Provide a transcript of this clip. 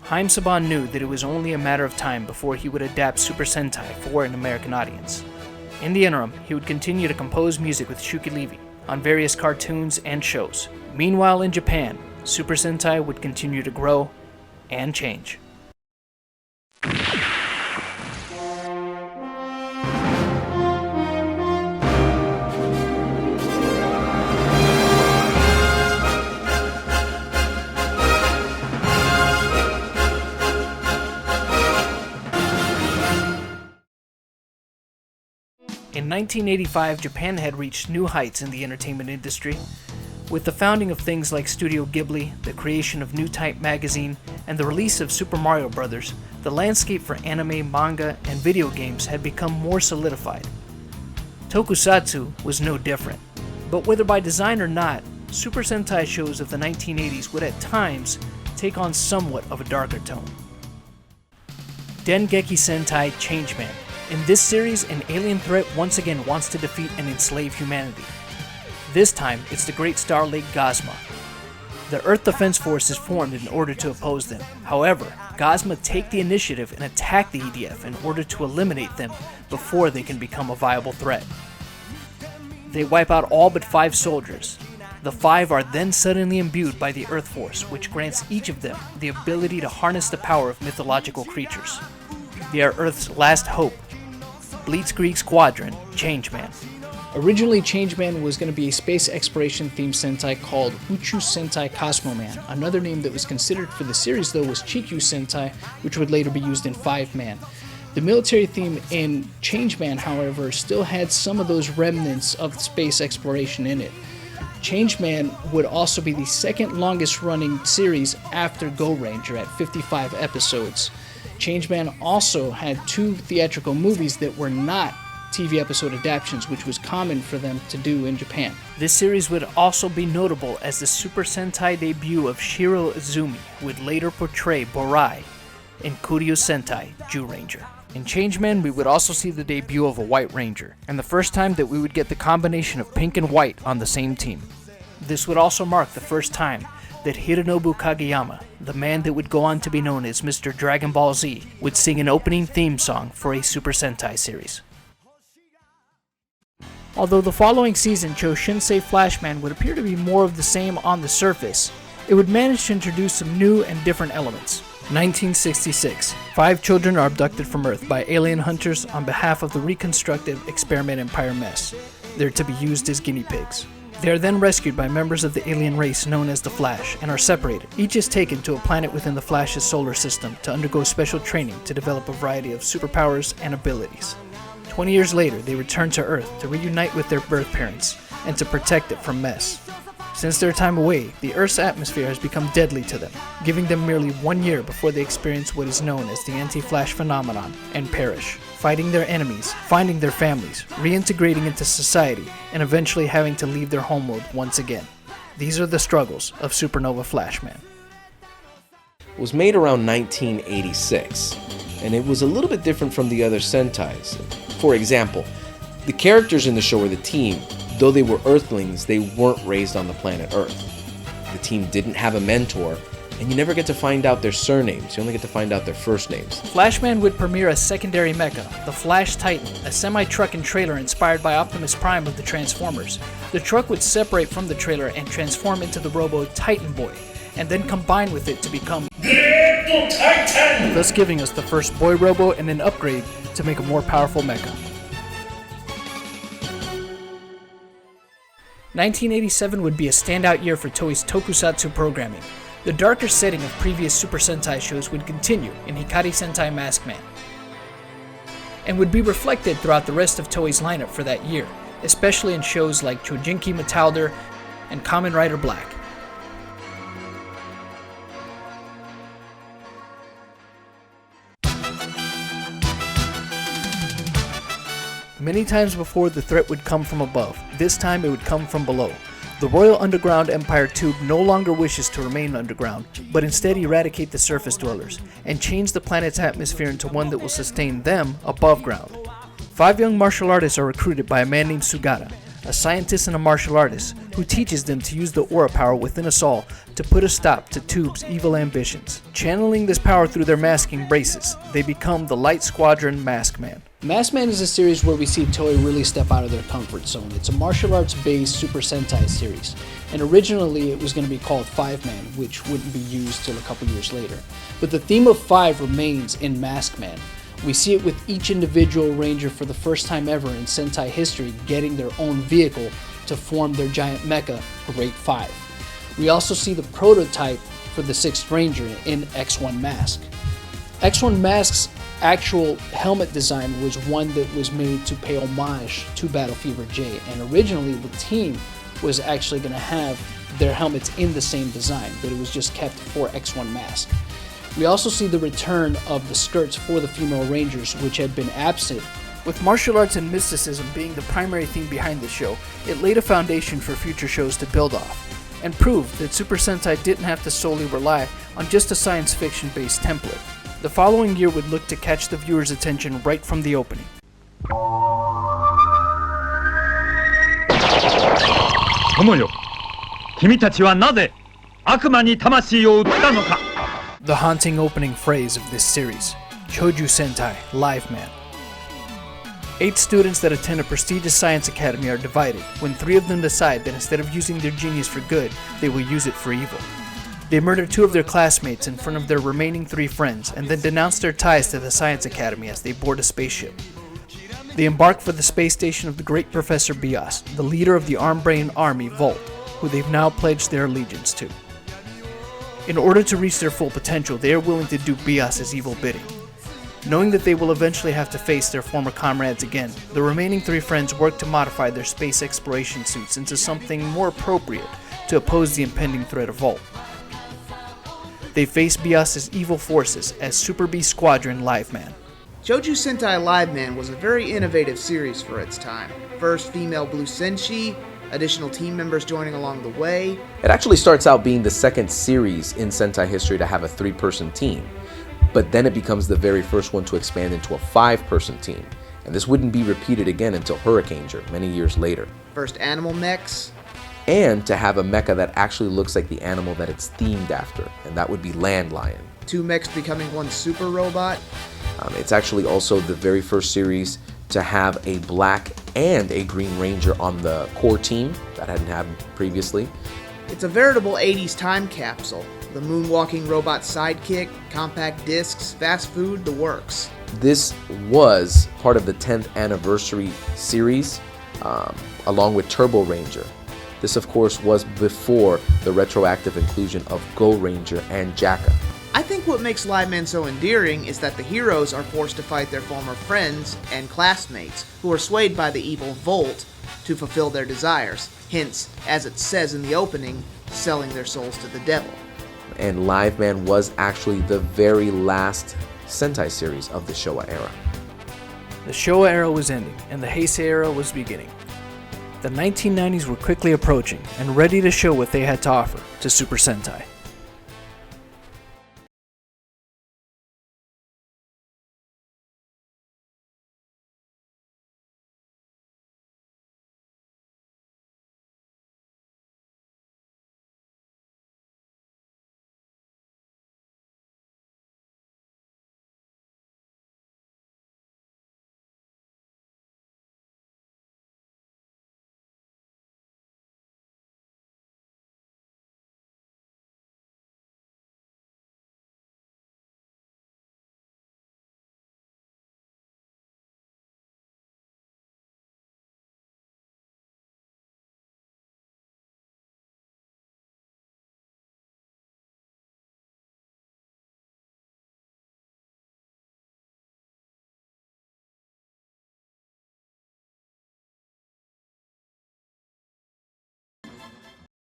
Haim Saban knew that it was only a matter of time before he would adapt Super Sentai for an American audience. In the interim, he would continue to compose music with Shuki Levy on various cartoons and shows. Meanwhile, in Japan, Super Sentai would continue to grow and change. In 1985, Japan had reached new heights in the entertainment industry. With the founding of things like Studio Ghibli, the creation of New Type magazine, and the release of Super Mario Bros., the landscape for anime, manga, and video games had become more solidified. Tokusatsu was no different. But whether by design or not, Super Sentai shows of the 1980s would at times take on somewhat of a darker tone. DENGEKI Sentai Changeman. In this series, an alien threat once again wants to defeat and enslave humanity. This time, it's the Great Star Lake Gazma. The Earth Defense Force is formed in order to oppose them. However, Gazma take the initiative and attack the EDF in order to eliminate them before they can become a viable threat. They wipe out all but 5 soldiers. The 5 are then suddenly imbued by the Earth Force, which grants each of them the ability to harness the power of mythological creatures. They are Earth's last hope. BUTZKRIEG Squadron, Changeman. Originally, Changeman was going to be a space exploration themed Sentai called CHOUSHINSEI Cosmoman. Another name that was considered for the series, though, was Chikyu Sentai, which would later be used in 5-Man. The military theme in Changeman, however, still had some of those remnants of space exploration in it. Changeman would also be the second longest running series after Go Ranger at 55 episodes. Changeman also had 2 theatrical movies that were not TV episode adaptations, which was common for them to do in Japan. This series would also be notable as the Super Sentai debut of SHIRO IZUMI, who would later portray Borai in Kuryu Sentai Zyuranger. In Changeman, we would also see the debut of a White Ranger, and the first time that we would get the combination of pink and white on the same team. This would also mark the first time that Hironobu Kageyama, the man that would go on to be known as Mr. Dragon Ball Z, would sing an opening theme song for a Super Sentai series. Although the following season CHOUSHINSEI Flashman would appear to be more of the same on the surface, it would manage to introduce some new and different elements. 1966. 5 children are abducted from Earth by alien hunters on behalf of the reconstructive Experiment Empire mess. They're to be used as guinea pigs. They are then rescued by members of the alien race known as the Flash and are separated. Each is taken to a planet within the Flash's solar system to undergo special training to develop a variety of superpowers and abilities. 20 years later, they return to Earth to reunite with their birth parents and to protect it from mess. Since their time away, the Earth's atmosphere has become deadly to them, giving them merely 1 year before they experience what is known as the anti-Flash phenomenon and perish, fighting their enemies, finding their families, reintegrating into society, and eventually having to leave their homeworld once again. These are the struggles of Supernova Flashman. It was made around 1986, and it was a little bit different from the other Sentais. For example, the characters in the show or the team, though they were Earthlings, they weren't raised on the planet Earth. The team didn't have a mentor, and you never get to find out their surnames, you only get to find out their first names. Flashman would premiere a secondary mecha, the Flash Titan, a semi-truck and trailer inspired by Optimus Prime of the Transformers. The truck would separate from the trailer and transform into the robo Titan Boy, and then combine with it to become the Titan, thus giving us the first boy robo and an upgrade to make a more powerful mecha. 1987 would be a standout year for Toei's tokusatsu programming. The darker setting of previous Super Sentai shows would continue in Hikari Sentai Maskman, and would be reflected throughout the rest of Toei's lineup for that year, especially in shows like Chojinki Metalder and Kamen Rider Black. Many times before, the threat would come from above. This time it would come from below. The Royal Underground Empire Tube no longer wishes to remain underground, but instead eradicate the surface dwellers, and change the planet's atmosphere into one that will sustain them above ground. 5 young martial artists are recruited by a man named Sugata, a scientist and a martial artist, who teaches them to use the aura power within us all to put a stop to Tube's evil ambitions. Channeling this power through their masking braces, they become the Light Squadron Maskman. Maskman is a series where we see Toei really step out of their comfort zone. It's a martial arts-based Super Sentai series, and originally it was going to be called 5-Man, which wouldn't be used till a couple years later. But the theme of 5 remains in Maskman. We see it with each individual ranger for the first time ever in Sentai history getting their own vehicle to form their giant mecha, Great 5. We also see the prototype for the 6th Ranger in X1 Mask. X1 Mask's actual helmet design was one that was made to pay homage to Battle Fever J, and originally the team was actually going to have their helmets in the same design, but it was just kept for X1 Mask. We also see the return of the skirts for the female rangers, which had been absent. With martial arts and mysticism being the primary theme behind the show, it laid a foundation for future shows to build off, and proved that Super Sentai didn't have to solely rely on just a science fiction based template. The following year would look to catch the viewer's attention right from the opening. Tomoyo, 君たちはなぜ悪魔に魂を売ったのか? The haunting opening phrase of this series, CHOUSHINSEI, Liveman. 8 students that attend a prestigious science academy are divided when 3 of them decide that instead of using their genius for good, they will use it for evil. They murder 2 of their classmates in front of their remaining 3 friends and then denounce their ties to the science academy as they board a spaceship. They embark for the space station of the great Professor Bias, the leader of the arm-brain army Volt, who they've now pledged their allegiance to. In order to reach their full potential, they are willing to do Bias's evil bidding. Knowing that they will eventually have to face their former comrades again, the remaining 3 friends work to modify their space exploration suits into something more appropriate to oppose the impending threat of Volt. They face Bias's evil forces as Super B Squadron Liveman. CHOUSHINSEI Liveman was a very innovative series for its time. First female blue senshi, additional team members joining along the way. It actually starts out being the second series in Sentai history to have a 3-person team, but then it becomes the very first one to expand into a 5-person team, and this wouldn't be repeated again until Hurricaneger many years later. First animal mechs. And to have a mecha that actually looks like the animal that it's themed after, and that would be Land Lion. 2 mechs becoming one super robot. It's actually also the very first series to have a black and a green ranger on the core team. That hadn't happened previously. It's a veritable 80s time capsule. The moonwalking robot sidekick, compact discs, fast food, the works. This was part of the 10th anniversary series, along with Turbo Ranger. This, of course, was before the retroactive inclusion of Go Ranger and Jacka. I think what makes Liveman so endearing is that the heroes are forced to fight their former friends and classmates, who are swayed by the evil Volt to fulfill their desires, hence, as it says in the opening, selling their souls to the devil. And Liveman was actually the very last Sentai series of the Showa era. The Showa era was ending, and the Heisei era was beginning. The 1990s were quickly approaching and ready to show what they had to offer to Super Sentai.